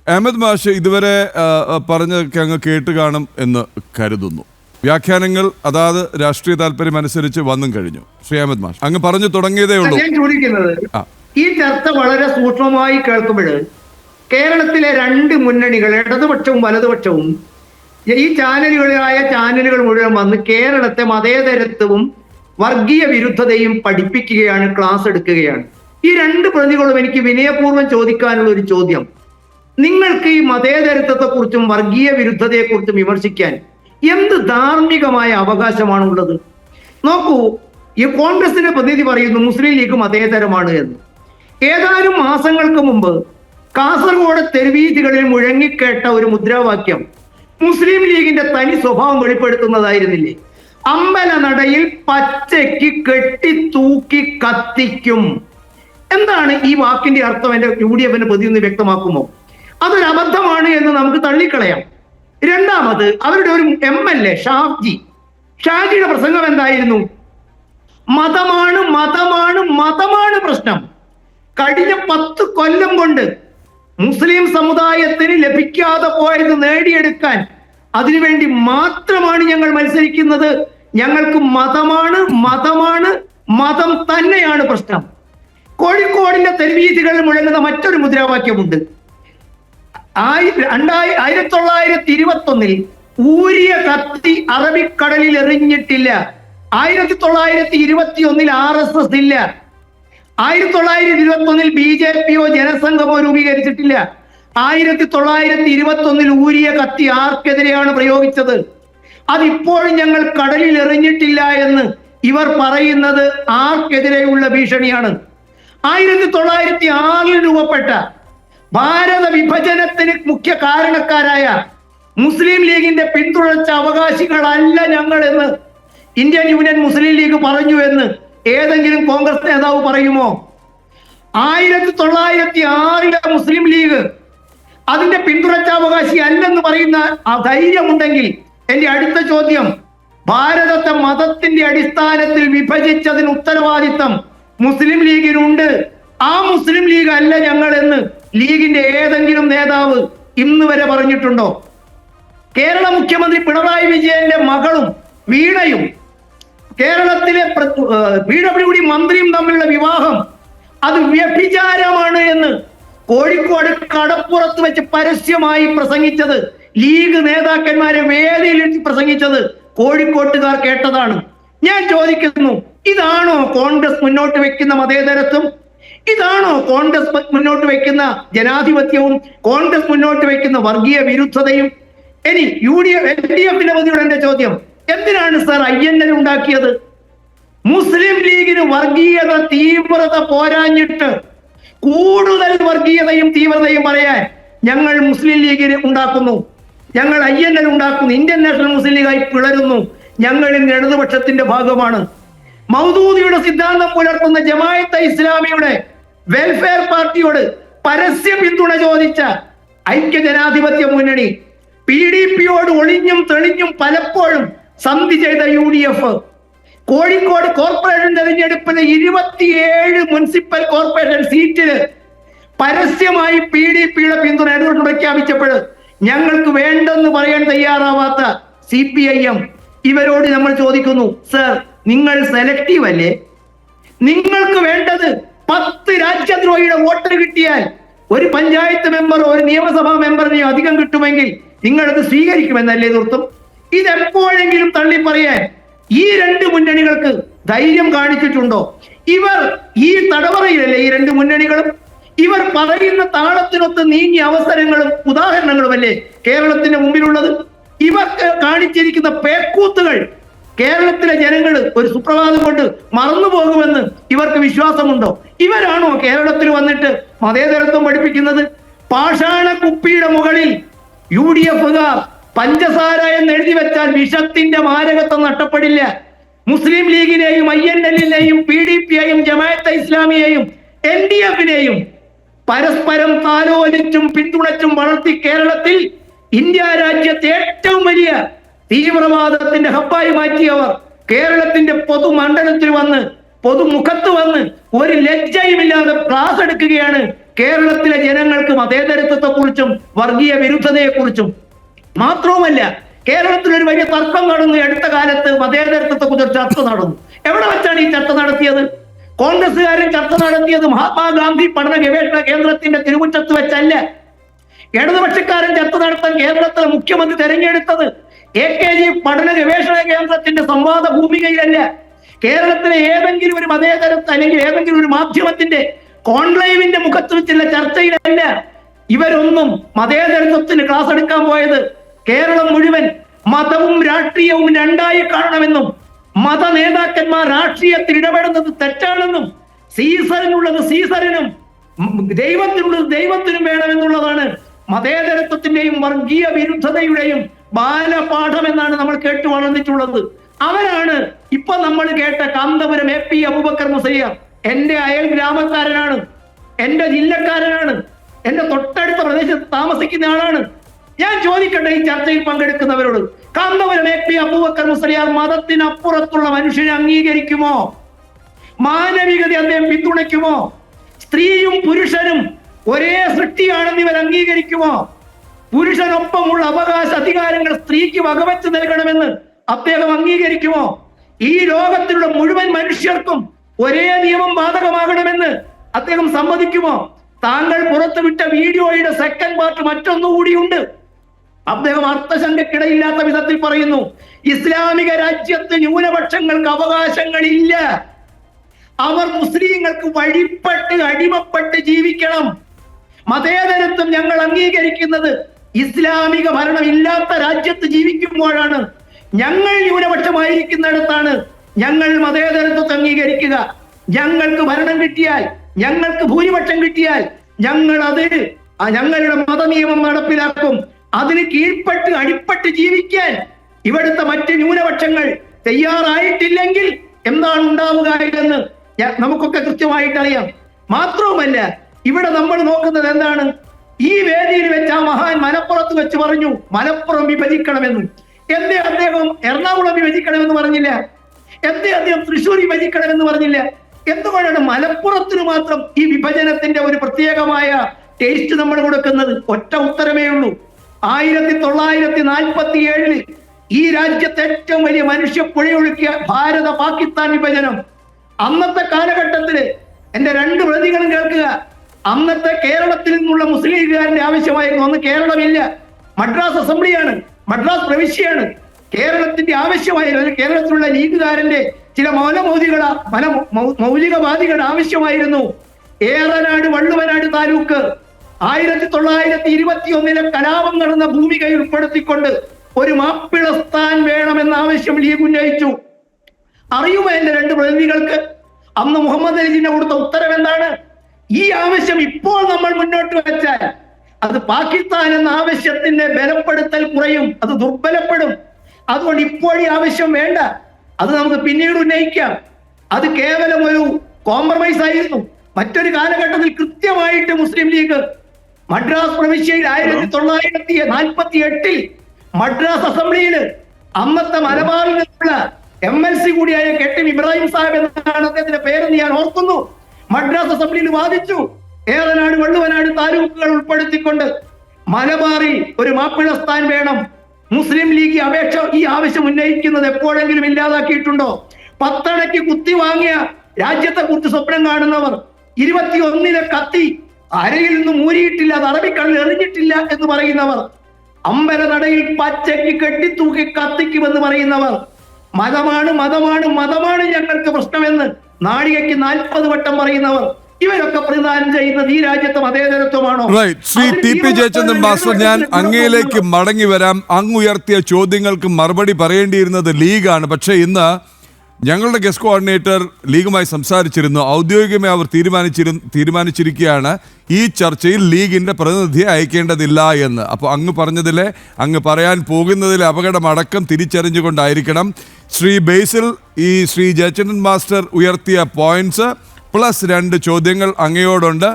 അഹമ്മദ് മാഷ് ഇതുവരെ പറഞ്ഞതൊക്കെ അങ്ങ് കേട്ട് കാണും എന്ന് കരുതുന്നു. വ്യാഖ്യാനങ്ങൾ അതാത് രാഷ്ട്രീയ താല്പര്യം അനുസരിച്ച് വന്നും കഴിഞ്ഞു. ശ്രീ അഹമ്മദ് മാഷ്, അങ്ങ് പറഞ്ഞു തുടങ്ങിയതേ ഉള്ളൂ. ഞാൻ ചോദിക്കുന്നത്, ഈ ചർച്ച വളരെ സൂക്ഷ്മമായി കേൾക്കുമ്പോൾ കേരളത്തിലെ രണ്ട് മുന്നണികൾ, ഇടതുപക്ഷവും വലതുപക്ഷവും, ഈ ചാനലുകൾ മുഴുവൻ വന്ന് കേരളത്തെ മതേതരത്വവും വർഗീയ വിരുദ്ധതയും പഠിപ്പിക്കുകയാണ്, ക്ലാസ് എടുക്കുകയാണ്. ഈ രണ്ട് പ്രതികളും എനിക്ക് വിനയപൂർവ്വം ചോദിക്കാനുള്ള ഒരു ചോദ്യം, നിങ്ങൾക്ക് ഈ മതേതരത്വത്തെക്കുറിച്ചും വർഗീയ വിരുദ്ധതയെക്കുറിച്ചും വിമർശിക്കാൻ എന്ത് ധാർമ്മികമായ അവകാശമാണുള്ളത്? നോക്കൂ, ഈ കോൺഗ്രസിന്റെ പ്രതിനിധി പറയുന്നു മുസ്ലിം ലീഗ് മതേതരമാണ് എന്ന്. ഏതാനും മാസങ്ങൾക്ക് മുമ്പ് കാസർഗോഡ് തെരുവീഥികളിൽ മുഴങ്ങിക്കേട്ട ഒരു മുദ്രാവാക്യം മുസ്ലിം ലീഗിന്റെ തനി സ്വഭാവം വെളിപ്പെടുത്തുന്നതായിരുന്നില്ലേ? അമ്പലനടയിൽ പച്ചയ്ക്ക് കെട്ടി തൂക്കി കത്തിക്കും. എന്താണ് ഈ വാക്കിന്റെ അർത്ഥം? എന്റെ UDF പ്രതിനിധി വ്യക്തമാക്കുമോ? അതൊരു അബദ്ധമാണ് എന്ന് നമുക്ക് തള്ളിക്കളയാം. രണ്ടാമത്, അവരുടെ ഒരു MLA ഷാജിയുടെ പ്രസംഗം എന്തായിരുന്നു? മതമാണ് മതമാണ് മതമാണ് പ്രശ്നം. കഴിഞ്ഞ 10 കൊല്ലം കൊണ്ട് മുസ്ലിം സമുദായത്തിന് ലഭിക്കാതെ പോയത് നേടിയെടുക്കാൻ അതിനുവേണ്ടി മാത്രമാണ് ഞങ്ങൾ മത്സരിക്കുന്നത്. ഞങ്ങൾക്ക് മതമാണ് മതമാണ് മതം തന്നെയാണ് പ്രശ്നം. കോഴിക്കോടിന്റെ തെരുവീഥികളിൽ മുഴങ്ങുന്ന മറ്റൊരു മുദ്രാവാക്യമുണ്ട്. 1921 ഊരിയ കത്തി അറബിക്കടലിൽ എറിഞ്ഞിട്ടില്ല. 1921 RSS ഇല്ല. 1921 BJPയോ ജനസംഘമോ രൂപീകരിച്ചിട്ടില്ല. 1921 ഊരിയ കത്തി ആർക്കെതിരെയാണ് പ്രയോഗിച്ചത്? അതിപ്പോഴും ഞങ്ങൾ കടലിൽ എറിഞ്ഞിട്ടില്ല എന്ന് ഇവർ പറയുന്നത് ആർക്കെതിരെയുള്ള ഭീഷണിയാണ്? 1906 രൂപപ്പെട്ട ഭാരത വിഭജനത്തിന് മുഖ്യ കാരണക്കാരായ മുസ്ലിം ലീഗിന്റെ പിന്തുണച്ച അവകാശികളല്ല ഞങ്ങൾ എന്ന് ഇന്ത്യൻ യൂണിയൻ മുസ്ലിം ലീഗ് പറഞ്ഞു എന്ന് ഏതെങ്കിലും കോൺഗ്രസ് നേതാവ് പറയുമോ? 1906 മുസ്ലിം ലീഗ് അതിന്റെ പിന്തുണച്ചാവകാശി അല്ലെന്ന് പറയുന്ന ആ ധൈര്യമുണ്ടെങ്കിൽ എന്റെ അടുത്ത ചോദ്യം, ഭാരതത്തെ മതത്തിന്റെ അടിസ്ഥാനത്തിൽ വിഭജിച്ചതിന് ഉത്തരവാദിത്തം മുസ്ലിം ലീഗിനുണ്ട്. ആ മുസ്ലിം ലീഗ് അല്ല ഞങ്ങൾ എന്ന് ലീഗിന്റെ ഏതെങ്കിലും നേതാവ് ഇന്ന് വരെ പറഞ്ഞിട്ടുണ്ടോ? കേരള മുഖ്യമന്ത്രി പിണറായി വിജയന്റെ മകളും വീണയും കേരളത്തിലെ PWD മന്ത്രിയും തമ്മിലുള്ള വിവാഹം അത് വ്യഭിചാരമാണ് എന്ന് കോഴിക്കോട് കടപ്പുറത്ത് വെച്ച് പരസ്യമായി പ്രസംഗിച്ചത്, ലീഗ് നേതാക്കന്മാരെ വേദിയിൽ പ്രസംഗിച്ചത് കോഴിക്കോട്ടുകാർ കേട്ടതാണ്. ഞാൻ ചോദിക്കുന്നു, ഇതാണോ കോൺഗ്രസ് മുന്നോട്ട് വെക്കുന്ന മതേതരത്വം? ഇതാണോ കോൺഗ്രസ് മുന്നോട്ട് വെക്കുന്ന ജനാധിപത്യവും കോൺഗ്രസ് മുന്നോട്ട് വെക്കുന്ന വർഗീയ വിരുദ്ധതയും? ഇനി LDFന്റെ പ്രതിയുടെ എന്റെ ചോദ്യം, എന്തിനാണ് സർ INL ഉണ്ടാക്കിയത്? മുസ്ലിം ലീഗിന് വർഗീയത തീവ്രത പോരാഞ്ഞിട്ട് കൂടുതൽ വർഗീയതയും തീവ്രതയും പറയാൻ ഞങ്ങൾ മുസ്ലിം ലീഗിന് ഉണ്ടാക്കുന്നു, ഞങ്ങൾ INL ഉണ്ടാക്കുന്നു, ഇന്ത്യൻ നാഷണൽ മുസ്ലിം ലീഗായി പിളരുന്നു. ഞങ്ങൾ ഇന്ന് ഇടതുപക്ഷത്തിന്റെ ഭാഗമാണ്. മൗദൂദിയുടെ സിദ്ധാന്തം പുലർത്തുന്ന ജമാഅത്തെ ഇസ്ലാമിയുടെ വെൽഫെയർ പാർട്ടിയോട് പരസ്യ പിന്തുണ ചോദിച്ച ഐക്യജനാധിപത്യ മുന്നണി, PDPയോട് ഒളിഞ്ഞും തെളിഞ്ഞും പലപ്പോഴും സന്ധി ചെയ്ത UDF, കോഴിക്കോട് കോർപ്പറേഷൻ തെരഞ്ഞെടുപ്പിന് 27 മുനിസിപ്പൽ കോർപ്പറേഷൻ സീറ്റില് പരസ്യമായി PDPയുടെ പിന്തുണ ഇടതുപക്ഷം പ്രഖ്യാപിച്ചപ്പോൾ ഞങ്ങൾക്ക് വേണ്ടെന്ന് പറയാൻ തയ്യാറാവാത്ത CPIM, ഇവരോട് നമ്മൾ ചോദിക്കുന്നു, സർ നിങ്ങൾ സെലക്റ്റീവ് അല്ലേ? നിങ്ങൾക്ക് വേണ്ടത് 10 രാജ്യദ്രോഹിയുടെ വോട്ട് കിട്ടിയാൽ ഒരു പഞ്ചായത്ത് മെമ്പറോ ഒരു നിയമസഭാ മെമ്പറിനെയോ അധികം കിട്ടുമെങ്കിൽ നിങ്ങളത് സ്വീകരിക്കുമെന്നല്ലേ നിർത്തും? ഇതെപ്പോഴെങ്കിലും തള്ളി പറയാൻ ഈ രണ്ട് മുന്നണികൾക്ക് ധൈര്യം കാണിച്ചിട്ടുണ്ടോ? ഇവർ ഈ തടവറയിലല്ലേ ഈ രണ്ട് മുന്നണികളും? ഇവർ പറയുന്ന താളത്തിനൊത്ത് നീങ്ങിയ അവസരങ്ങളും ഉദാഹരണങ്ങളുമല്ലേ കേരളത്തിന്റെ മുമ്പിലുള്ളത്? ഇവർ കാണിച്ചിരിക്കുന്ന പേക്കൂത്തുകൾ കേരളത്തിലെ ജനങ്ങൾ ഒരു സുപ്രഭാതം കൊണ്ട് മറന്നു പോകുമെന്ന് ഇവർക്ക് വിശ്വാസമുണ്ടോ? ഇവരാണോ കേരളത്തിൽ വന്നിട്ട് മതേതരത്വം പഠിപ്പിക്കുന്നത്? പാഷാണ കുപ്പിയുടെ മുകളിൽ UDFകാർ പഞ്ചസാര എന്ന് എഴുതി വെച്ചാൽ വിഷത്തിന്റെ മാരകത്വം നഷ്ടപ്പെടില്ല. മുസ്ലിം ലീഗിനെയും INLനെയും PDPയെയും ജമാഅത്തെ ഇസ്ലാമിയെയും LDFനെയും പരസ്പരം താലോലിച്ചും പിന്തുണച്ചും വളർത്തി കേരളത്തിൽ ഇന്ത്യ രാജ്യത്തെ ഏറ്റവും വലിയ തീവ്രവാദത്തിന്റെ ഹബ്ബായി മാറ്റിയവർ കേരളത്തിന്റെ പൊതുമണ്ഡലത്തിൽ വന്ന് പൊതുമുഖത്ത് വന്ന് ഒരു ലജ്ജയുമില്ലാതെ ക്ലാസ് എടുക്കുകയാണ് കേരളത്തിലെ ജനങ്ങൾക്ക് മതേതരത്വത്തെ കുറിച്ചും വർഗീയ വിരുദ്ധതയെക്കുറിച്ചും. മാത്രവുമല്ല, കേരളത്തിൽ ഒരു വലിയ തർക്കം നടന്നു. അടുത്ത കാലത്ത് മതേതരത്വത്തെ കുറിച്ച് ചർച്ച നടന്നു. എവിടെ വെച്ചാണ് ഈ ചർച്ച നടത്തിയത്? കോൺഗ്രസ്സുകാരൻ ചർച്ച നടത്തിയത് മഹാത്മാഗാന്ധി പഠന ഗവേഷണ കേന്ദ്രത്തിന്റെ തിരുമുറ്റത്ത് വെച്ചല്ല. ഇടതുപക്ഷക്കാരൻ ചർച്ച നടത്താൻ കേരളത്തിലെ മുഖ്യമന്ത്രി തെരഞ്ഞെടുത്തത് AKG പഠന ഗവേഷണ കേന്ദ്രത്തിന്റെ സംവാദ ഭൂമികയിലല്ല. കേരളത്തിലെ ഏതെങ്കിലും ഒരു മതേതരത്വ അല്ലെങ്കിൽ ഏതെങ്കിലും ഒരു മാധ്യമത്തിന്റെ കോൺക്ലേവിന്റെ മുഖത്ത് വെച്ചുള്ള ചർച്ചയിലല്ല. ഇവരൊന്നും മതേതരത്വത്തിന് ക്ലാസ് എടുക്കാൻ പോയത് കേരളം മുഴുവൻ മതവും രാഷ്ട്രീയവും രണ്ടായി കാണണമെന്നും മത നേതാക്കന്മാർ രാഷ്ട്രീയത്തിൽ ഇടപെടുന്നത് തെറ്റാണെന്നും സീസറിനുള്ളത് സീസറിനും ദൈവത്തിനുള്ളത് ദൈവത്തിനും വേണമെന്നുള്ളതാണ് മതേതരത്വത്തിന്റെയും വർഗീയ വിരുദ്ധതയുടെയും ബാലപാഠം എന്നാണ് നമ്മൾ കേട്ടു വളർന്നിട്ടുള്ളത്. അവരാണ് ഇപ്പൊ നമ്മൾ കേട്ട കാന്തപുരം AP അബൂബക്കർ മുസലിയാർ. എന്റെ അയൽ ഗ്രാമക്കാരനാണ്, എന്റെ ജില്ലക്കാരനാണ്, എന്റെ തൊട്ടടുത്ത പ്രദേശത്ത് താമസിക്കുന്ന ആളാണ്. ഞാൻ ചോദിക്കട്ടെ ഈ ചർച്ചയിൽ പങ്കെടുക്കുന്നവരോട്, കാന്തപുരം AP അബൂബക്കർ മുസലിയാർ മതത്തിനപ്പുറത്തുള്ള മനുഷ്യനെ അംഗീകരിക്കുമോ? മാനവികത അദ്ദേഹം പിന്തുണയ്ക്കുമോ? സ്ത്രീയും പുരുഷനും ഒരേ സൃഷ്ടിയാണെന്ന് ഇവർ അംഗീകരിക്കുമോ? പുരുഷനൊപ്പമുള്ള അവകാശ അധികാരങ്ങൾ സ്ത്രീക്ക് വകവെച്ച് നൽകണമെന്ന് അദ്ദേഹം അംഗീകരിക്കുമോ? ഈ ലോകത്തിലുള്ള മുഴുവൻ മനുഷ്യർക്കും ഒരേ നിയമം ബാധകമാകണമെന്ന് അദ്ദേഹം സമ്മതിക്കുമോ? താങ്കൾ പുറത്തുവിട്ട വീഡിയോയുടെ സെക്കൻഡ് പാർട്ട് മറ്റൊന്നുകൂടിയുണ്ട്. അദ്ദേഹം അർത്ഥശങ്കക്കിടയില്ലാത്ത വിധത്തിൽ പറയുന്നു, ഇസ്ലാമിക രാജ്യത്ത് ന്യൂനപക്ഷങ്ങൾക്ക് അവകാശങ്ങളില്ല, അവർ മുസ്ലിങ്ങൾക്ക് വഴിപ്പെട്ട് അടിമപ്പെട്ട് ജീവിക്കണം. മതേതരത്വം ഞങ്ങൾ അംഗീകരിക്കുന്നത് ഇസ്ലാമിക ഭരണം ഇല്ലാത്ത രാജ്യത്ത് ജീവിക്കുമ്പോഴാണ്. ഞങ്ങൾ ന്യൂനപക്ഷമായിരിക്കുന്നിടത്താണ് ഞങ്ങൾ മതേതരത്വത്തെ അംഗീകരിക്കുക. ഞങ്ങൾക്ക് ഭരണം കിട്ടിയാൽ, ഞങ്ങൾക്ക് ഭൂരിപക്ഷം കിട്ടിയാൽ ഞങ്ങളുടെ മതനിയമം നടപ്പിലാക്കും. അതിന് കീഴ്പ്പെട്ട് അടിപ്പെട്ട് ജീവിക്കാൻ ഇവിടുത്തെ മറ്റ് ന്യൂനപക്ഷങ്ങൾ തയ്യാറായിട്ടില്ലെങ്കിൽ എന്താണ് ഉണ്ടാവുക എന്ന് നമുക്കൊക്കെ കൃത്യമായിട്ട് അറിയാം. മാത്രവുമല്ല, ഇവിടെ നമ്മൾ നോക്കുന്നത് എന്താണ്? ഈ വേദിയിൽ വെച്ച് ആ മഹാൻ മലപ്പുറത്ത് വെച്ച് പറഞ്ഞു മലപ്പുറം വിഭജിക്കണമെന്ന്. എന്തേ അദ്ദേഹം എറണാകുളം വിഭജിക്കണമെന്ന് പറഞ്ഞില്ല? എന്തേ അദ്ദേഹം തൃശ്ശൂർ വിഭജിക്കണമെന്ന് പറഞ്ഞില്ല? എന്തുകൊണ്ടാണ് മലപ്പുറത്തിന് മാത്രം ഈ വിഭജനത്തിന്റെ ഒരു പ്രത്യേകമായ ടേസ്റ്റ് നമ്മൾ കൊടുക്കുന്നത്? ഒറ്റ ഉത്തരമേ ഉള്ളൂ. 1947 ഈ രാജ്യത്തെ ഏറ്റവും വലിയ മനുഷ്യ പുഴയൊഴുക്കിയ ഭാരത പാകിസ്ഥാൻ വിഭജനം. അന്നത്തെ കാലഘട്ടത്തില് എന്റെ 2 പ്രതികളും കേൾക്കുക, അന്നത്തെ കേരളത്തിൽ നിന്നുള്ള മുസ്ലിം ലീഗുകാരന്റെ ആവശ്യമായിരുന്നു. അന്ന് കേരളമില്ല, മദ്രാസ് അസംബ്ലിയാണ്, മദ്രാസ് പ്രവിശ്യയാണ്. കേരളത്തിന്റെ ആവശ്യമായിരുന്നു, കേരളത്തിലുള്ള ലീഗുകാരന്റെ ചില മൗലികവാദികളുടെ ആവശ്യമായിരുന്നു ഏറനാട് വള്ളുവനാട് താലൂക്ക് 1921 കലാപം നടന്ന ഭൂമികയിൽ ഉൾപ്പെടുത്തിക്കൊണ്ട് ഒരു മാപ്പിളസ്ഥാൻ വേണമെന്ന ആവശ്യം ലീഗ് ഉന്നയിച്ചു. അറിയുമോ എന്റെ 2 പ്രതിനിധികൾക്ക് അന്ന് മുഹമ്മദ് അലിജിന്റെ കൊടുത്ത ഉത്തരവ് എന്താണ്? ഈ ആവശ്യം ഇപ്പോൾ നമ്മൾ മുന്നോട്ട് വെച്ചാൽ അത് പാകിസ്ഥാൻ എന്ന ആവശ്യത്തിന്റെ ബലപ്പെടുത്തൽ കുറയും, അത് ദുർബലപ്പെടും. അതുകൊണ്ട് ഇപ്പോൾ ഈ ആവശ്യം വേണ്ട, അത് നമുക്ക് പിന്നീട് ഉന്നയിക്കാം. അത് കേവലം ഒരു കോംപ്രമൈസ് ആയിരുന്നു. മറ്റൊരു കാലഘട്ടത്തിൽ കൃത്യമായിട്ട് മുസ്ലിം ലീഗ് മദ്രാസ് പ്രവിശ്യയിൽ 1948 മദ്രാസ് അസംബ്ലിയിൽ അന്നത്തെ മലബാറിൽ നിന്നുള്ള MLC കൂടിയായ KT ഇബ്രാഹിം സാഹിബ് എന്നാണ് അദ്ദേഹത്തിന്റെ പേരെന്ന് ഞാൻ ഓർക്കുന്നു. മദ്രാസ് അസംബ്ലിയിൽ വാദിച്ചു ഏറനാട് വള്ളുവനാട് താലൂക്കുകൾ ഉൾപ്പെടുത്തിക്കൊണ്ട് മലബാറിൽ ഒരു മാപ്പിളസ്ഥാൻ വേണം. മുസ്ലിം ലീഗ് ഈ ആവശ്യം ഉന്നയിക്കുന്നത് എപ്പോഴെങ്കിലും ഇല്ലാതാക്കിയിട്ടുണ്ടോ? 10 അണയ്ക്ക് കുത്തി വാങ്ങിയ രാജ്യത്തെ കുറിച്ച് സ്വപ്നം കാണുന്നവർ 21 കത്തി അരയിൽ നിന്ന് മൂരിയിട്ടില്ല, അത് അറബിക്കടലിൽ എറിഞ്ഞിട്ടില്ല എന്ന് പറയുന്നവർ, അമ്പലനടയിൽ പച്ചയ്ക്ക് കെട്ടിത്തൂക്കി കത്തിക്കുമെന്ന് പറയുന്നവർ, മതമാണ് മതമാണ് മതമാണ് ഞങ്ങൾക്ക് പ്രശ്നമെന്ന് നാഴികയ്ക്ക് 40 വട്ടം പറയുന്നവർ, ഇവരൊക്കെ പ്രതിദാനം ചെയ്യുന്നത് ഈ രാജ്യത്തെ മതേതരത്വമാണോ? ശ്രീ TP ജയചന്ദ്രൻ മാസ്റ്റർ, ഞാൻ അങ്ങയിലേക്ക് മടങ്ങി വരാം. അങ്ങ് ഉയർത്തിയ ചോദ്യങ്ങൾക്ക് മറുപടി പറയേണ്ടിയിരുന്നത് ലീഗാണ്. പക്ഷേ ഇന്ന് ഞങ്ങളുടെ ഗസ്റ്റ് കോർഡിനേറ്റർ ലീഗുമായി സംസാരിച്ചിരുന്നു. ഔദ്യോഗികമായി അവർ തീരുമാനിച്ചിരിക്കുകയാണ് ഈ ചർച്ചയിൽ ലീഗിന്റെ പ്രതിനിധിയെ അയക്കേണ്ടതില്ല എന്ന്. അപ്പോൾ അങ്ങ് പറഞ്ഞതിലെ, അങ്ങ് പറയാൻ പോകുന്നതിലെ അപകടമടക്കം തിരിച്ചറിഞ്ഞുകൊണ്ടായിരിക്കണം ശ്രീ ബേസിൽ ഈ ശ്രീ ജയചന്ദ്രൻ മാസ്റ്റർ ഉയർത്തിയ പോയിന്റ്സ് +2 ചോദ്യങ്ങൾ അങ്ങയോടുണ്ട്.